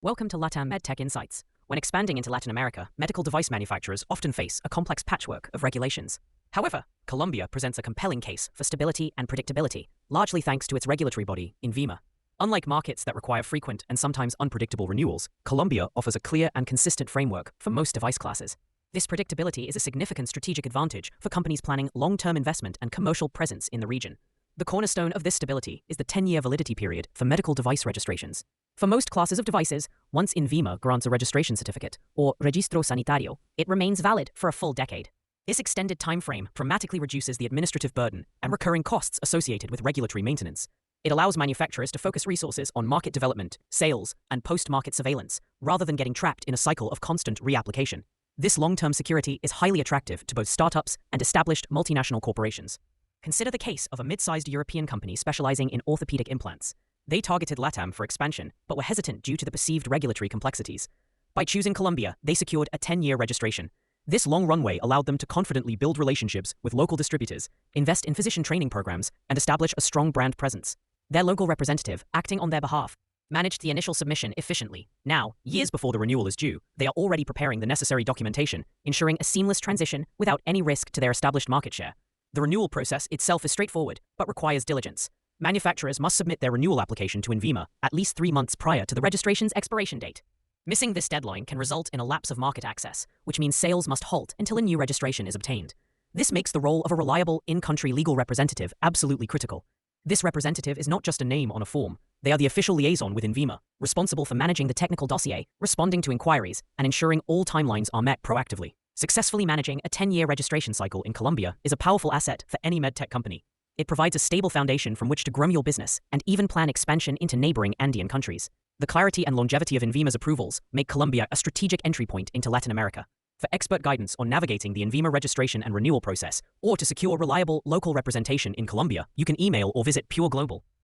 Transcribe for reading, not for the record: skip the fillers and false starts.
Welcome to LATAM MedTech Insights. When expanding into Latin America, medical device manufacturers often face a complex patchwork of regulations. However, Colombia presents a compelling case for stability and predictability, largely thanks to its regulatory body, INVIMA. Unlike markets that require frequent and sometimes unpredictable renewals, Colombia offers a clear and consistent framework for most device classes. This predictability is a significant strategic advantage for companies planning long-term investment and commercial presence in the region. The cornerstone of this stability is the 10-year validity period for medical device registrations. For most classes of devices, once INVIMA grants a registration certificate, or registro sanitario, it remains valid for a full decade. This extended time frame dramatically reduces the administrative burden and recurring costs associated with regulatory maintenance. It allows manufacturers to focus resources on market development, sales, and post-market surveillance, rather than getting trapped in a cycle of constant reapplication. This long-term security is highly attractive to both startups and established multinational corporations. Consider the case of a mid-sized European company specializing in orthopedic implants. They targeted LATAM for expansion, but were hesitant due to the perceived regulatory complexities. By choosing Colombia, they secured a 10-year registration. This long runway allowed them to confidently build relationships with local distributors, invest in physician training programs, and establish a strong brand presence. Their local representative, acting on their behalf, managed the initial submission efficiently. Now, years before the renewal is due, they are already preparing the necessary documentation, ensuring a seamless transition without any risk to their established market share. The renewal process itself is straightforward, but requires diligence. Manufacturers must submit their renewal application to INVIMA at least 3 months prior to the registration's expiration date. Missing this deadline can result in a lapse of market access, which means sales must halt until a new registration is obtained. This makes the role of a reliable, in-country legal representative absolutely critical. This representative is not just a name on a form. They are the official liaison with INVIMA, responsible for managing the technical dossier, responding to inquiries, and ensuring all timelines are met proactively. Successfully managing a 10-year registration cycle in Colombia is a powerful asset for any medtech company. It provides a stable foundation from which to grow your business and even plan expansion into neighboring Andean countries. The clarity and longevity of INVIMA's approvals make Colombia a strategic entry point into Latin America. For expert guidance on navigating the INVIMA registration and renewal process, or to secure reliable local representation in Colombia, you can email or visit Pure Global.